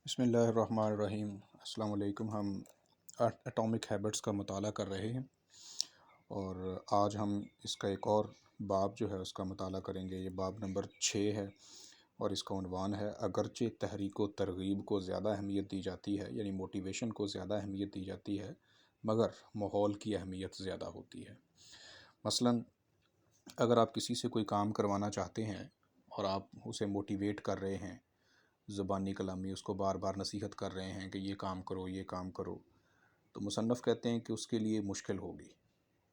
بسم اللہ الرحمن الرحیم۔ السلام علیکم۔ ہم اٹامک ہیبٹس کا مطالعہ کر رہے ہیں اور آج ہم اس کا ایک اور باب جو ہے اس کا مطالعہ کریں گے۔ یہ باب نمبر 6 ہے اور اس کا عنوان ہے اگرچہ تحریک و ترغیب کو زیادہ اہمیت دی جاتی ہے، یعنی موٹیویشن کو زیادہ اہمیت دی جاتی ہے، مگر ماحول کی اہمیت زیادہ ہوتی ہے۔ مثلاً اگر آپ کسی سے کوئی کام کروانا چاہتے ہیں اور آپ اسے موٹیویٹ کر رہے ہیں، زبانی کلامی اس کو بار بار نصیحت کر رہے ہیں کہ یہ کام کرو یہ کام کرو، تو مصنف کہتے ہیں کہ اس کے لیے مشکل ہوگی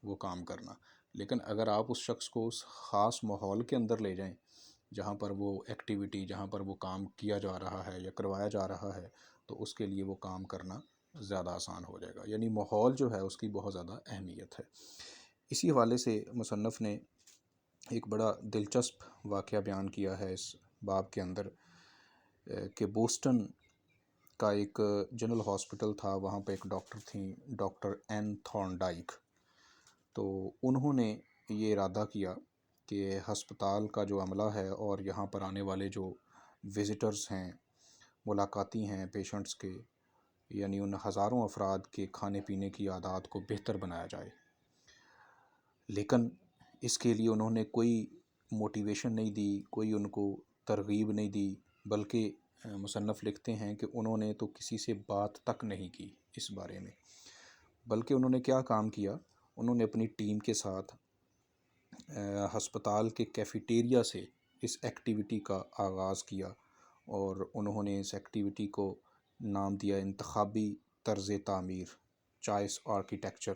وہ کام کرنا۔ لیکن اگر آپ اس شخص کو اس خاص ماحول کے اندر لے جائیں جہاں پر وہ ایکٹیویٹی، جہاں پر وہ کام کیا جا رہا ہے یا کروایا جا رہا ہے، تو اس کے لیے وہ کام کرنا زیادہ آسان ہو جائے گا۔ یعنی ماحول جو ہے اس کی بہت زیادہ اہمیت ہے۔ اسی حوالے سے مصنف نے ایک بڑا دلچسپ واقعہ بیان کیا ہے اس باب کے اندر کہ بوسٹن کا ایک جنرل ہاسپٹل تھا، وہاں پہ ایک ڈاکٹر تھیں، ڈاکٹر این تھارنڈائک۔ تو انہوں نے یہ ارادہ کیا کہ ہسپتال کا جو عملہ ہے اور یہاں پر آنے والے جو وزٹرز ہیں، ملاقاتی ہیں پیشنٹس کے، یعنی ان ہزاروں افراد کے کھانے پینے کی عادات کو بہتر بنایا جائے۔ لیکن اس کے لیے انہوں نے کوئی موٹیویشن نہیں دی، کوئی ان کو ترغیب نہیں دی، بلکہ مصنف لکھتے ہیں کہ انہوں نے تو کسی سے بات تک نہیں کی اس بارے میں، بلکہ انہوں نے کیا کام کیا، انہوں نے اپنی ٹیم کے ساتھ ہسپتال کے کیفیٹیریا سے اس ایکٹیویٹی کا آغاز کیا اور انہوں نے اس ایکٹیویٹی کو نام دیا انتخابی طرز تعمیر، چوائس آرکیٹیکچر۔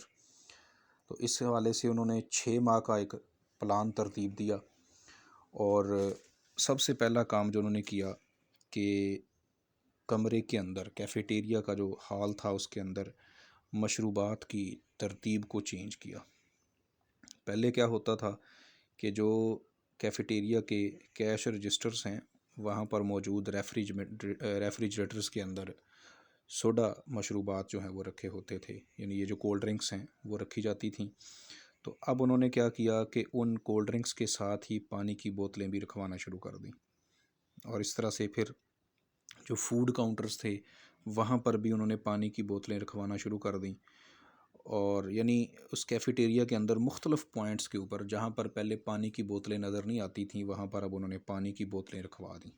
تو اس حوالے سے انہوں نے 6 ماہ کا ایک پلان ترتیب دیا اور سب سے پہلا کام جو انہوں نے کیا کہ کمرے کے اندر، کیفیٹیریا کا جو ہال تھا اس کے اندر مشروبات کی ترتیب کو چینج کیا۔ پہلے کیا ہوتا تھا کہ جو کیفیٹیریا کے کیش رجسٹرز ہیں وہاں پر موجود ریفریجریٹرز کے اندر سوڈا مشروبات جو ہیں وہ رکھے ہوتے تھے، یعنی یہ جو کولڈ ڈرنکس ہیں وہ رکھی جاتی تھیں۔ تو اب انہوں نے کیا کیا کہ ان کولڈ ڈرنکس کے ساتھ ہی پانی کی بوتلیں بھی رکھوانا شروع کر دیں، اور اس طرح سے پھر جو فوڈ کاؤنٹرز تھے وہاں پر بھی انہوں نے پانی کی بوتلیں رکھوانا شروع کر دیں، اور یعنی اس کیفیٹیریا کے اندر مختلف پوائنٹس کے اوپر جہاں پر پہلے پانی کی بوتلیں نظر نہیں آتی تھیں وہاں پر اب انہوں نے پانی کی بوتلیں رکھوا دیں۔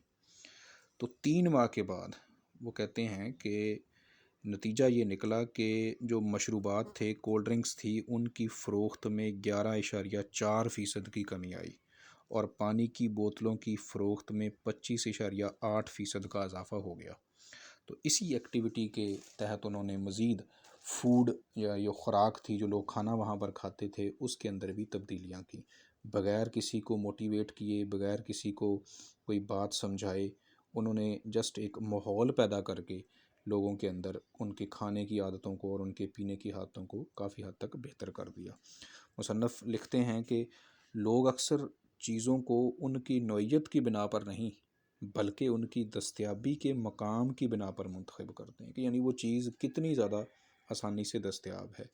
تو 3 ماہ کے بعد وہ کہتے ہیں کہ نتیجہ یہ نکلا کہ جو مشروبات تھے، کولڈ ڈرنکس تھی، ان کی فروخت میں 11.4% کی کمی آئی اور پانی کی بوتلوں کی فروخت میں 25.8% کا اضافہ ہو گیا۔ تو اسی ایکٹیویٹی کے تحت انہوں نے مزید فوڈ یا یہ خوراک تھی جو لوگ کھانا وہاں پر کھاتے تھے اس کے اندر بھی تبدیلیاں کی، بغیر کسی کو موٹیویٹ کیے، بغیر کسی کو کوئی بات سمجھائے، انہوں نے جسٹ ایک ماحول پیدا کر کے لوگوں کے اندر ان کے کھانے کی عادتوں کو اور ان کے پینے کی عادتوں کو کافی حد تک بہتر کر دیا۔ مصنف لکھتے ہیں کہ لوگ اکثر چیزوں کو ان کی نوعیت کی بنا پر نہیں بلکہ ان کی دستیابی کے مقام کی بنا پر منتخب کرتے ہیں، کہ یعنی وہ چیز کتنی زیادہ آسانی سے دستیاب ہے۔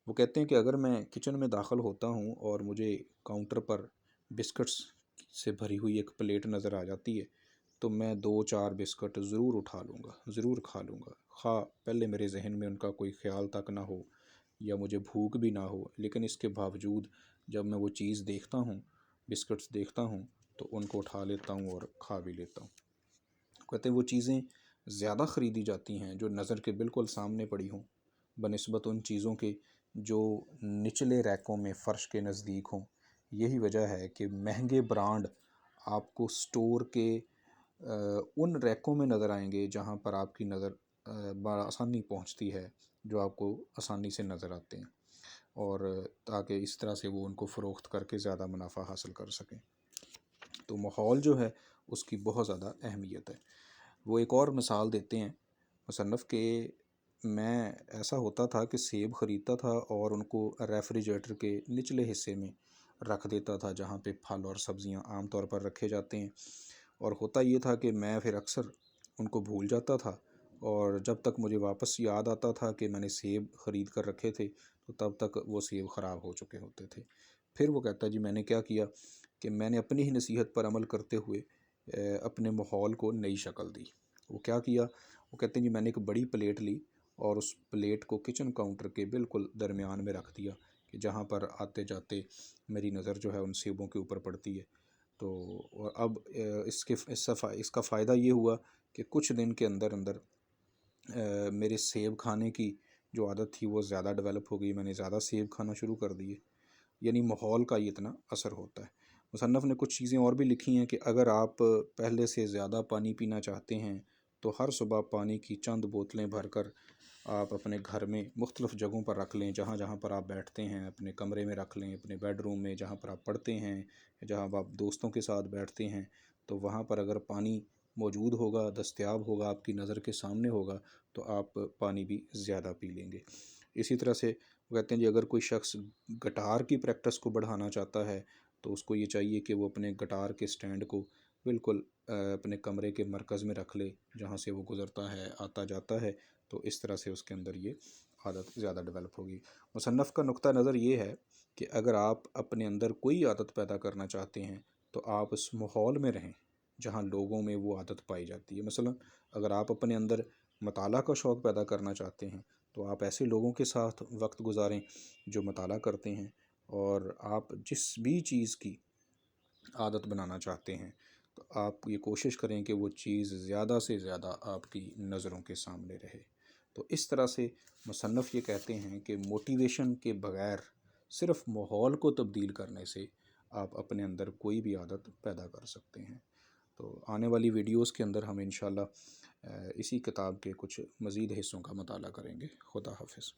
وہ کہتے ہیں کہ اگر میں کچن میں داخل ہوتا ہوں اور مجھے کاؤنٹر پر بسکٹس سے بھری ہوئی ایک پلیٹ نظر آ جاتی ہے تو میں 2-4 بسکٹ ضرور اٹھا لوں گا، ضرور کھا لوں گا، خواہ پہلے میرے ذہن میں ان کا کوئی خیال تک نہ ہو یا مجھے بھوک بھی نہ ہو، لیکن اس کے باوجود جب میں وہ چیز دیکھتا ہوں، بسکٹس دیکھتا ہوں، تو ان کو اٹھا لیتا ہوں اور کھا بھی لیتا ہوں۔ کہتے ہیں وہ چیزیں زیادہ خریدی جاتی ہیں جو نظر کے بالکل سامنے پڑی ہوں بنسبت ان چیزوں کے جو نچلے ریکوں میں فرش کے نزدیک ہوں۔ یہی وجہ ہے کہ مہنگے برانڈ آپ کو سٹور کے ان ریکوں میں نظر آئیں گے جہاں پر آپ کی نظر بآسانی پہنچتی ہے، جو آپ کو آسانی سے نظر آتے ہیں، اور تاکہ اس طرح سے وہ ان کو فروخت کر کے زیادہ منافع حاصل کر سکیں۔ تو ماحول جو ہے اس کی بہت زیادہ اہمیت ہے۔ وہ ایک اور مثال دیتے ہیں مصنف کہ میں ایسا ہوتا تھا کہ سیب خریدتا تھا اور ان کو ریفریجریٹر کے نچلے حصے میں رکھ دیتا تھا جہاں پہ پھل اور سبزیاں عام طور پر رکھے جاتے ہیں، اور ہوتا یہ تھا کہ میں پھر اکثر ان کو بھول جاتا تھا، اور جب تک مجھے واپس یاد آتا تھا کہ میں نے سیب خرید کر رکھے تھے تو تب تک وہ سیب خراب ہو چکے ہوتے تھے۔ پھر وہ کہتا ہے جی میں نے کیا کیا کہ میں نے اپنی ہی نصیحت پر عمل کرتے ہوئے اپنے ماحول کو نئی شکل دی، وہ کیا کیا، وہ کہتے ہیں جی میں نے ایک بڑی پلیٹ لی اور اس پلیٹ کو کچن کاؤنٹر کے بالکل درمیان میں رکھ دیا کہ جہاں پر آتے جاتے میری نظر جو ہے ان سیبوں کے اوپر پڑتی ہے۔ تو اور اب اس کا فائدہ یہ ہوا کہ کچھ دن کے اندر اندر میرے سیب کھانے کی جو عادت تھی وہ زیادہ ڈیولپ ہو گئی، میں نے زیادہ سیب کھانا شروع کر دیے۔ یعنی ماحول کا یہ اتنا اثر ہوتا ہے۔ مصنف نے کچھ چیزیں اور بھی لکھی ہیں کہ اگر آپ پہلے سے زیادہ پانی پینا چاہتے ہیں تو ہر صبح پانی کی چند بوتلیں بھر کر آپ اپنے گھر میں مختلف جگہوں پر رکھ لیں، جہاں جہاں پر آپ بیٹھتے ہیں، اپنے کمرے میں رکھ لیں، اپنے بیڈ روم میں جہاں پر آپ پڑھتے ہیں، جہاں آپ دوستوں کے ساتھ بیٹھتے ہیں، تو وہاں پر اگر پانی موجود ہوگا، دستیاب ہوگا، آپ کی نظر کے سامنے ہوگا، تو آپ پانی بھی زیادہ پی لیں گے۔ اسی طرح سے وہ کہتے ہیں جی اگر کوئی شخص گٹار کی پریکٹس کو بڑھانا چاہتا ہے تو اس کو یہ چاہیے کہ وہ اپنے گٹار کے سٹینڈ کو بالکل اپنے کمرے کے مرکز میں رکھ لے، جہاں سے وہ گزرتا ہے، آتا جاتا ہے، تو اس طرح سے اس کے اندر یہ عادت زیادہ ڈیولپ ہوگی۔ مصنف کا نقطہ نظر یہ ہے کہ اگر آپ اپنے اندر کوئی عادت پیدا کرنا چاہتے ہیں تو آپ اس ماحول میں رہیں جہاں لوگوں میں وہ عادت پائی جاتی ہے۔ مثلا اگر آپ اپنے اندر مطالعہ کا شوق پیدا کرنا چاہتے ہیں تو آپ ایسے لوگوں کے ساتھ وقت گزاریں جو مطالعہ کرتے ہیں، اور آپ جس بھی چیز کی عادت بنانا چاہتے ہیں تو آپ یہ کوشش کریں کہ وہ چیز زیادہ سے زیادہ آپ کی نظروں کے سامنے رہے۔ تو اس طرح سے مصنف یہ کہتے ہیں کہ موٹیویشن کے بغیر صرف ماحول کو تبدیل کرنے سے آپ اپنے اندر کوئی بھی عادت پیدا کر سکتے ہیں۔ تو آنے والی ویڈیوز کے اندر ہم انشاءاللہ اسی کتاب کے کچھ مزید حصوں کا مطالعہ کریں گے۔ خدا حافظ۔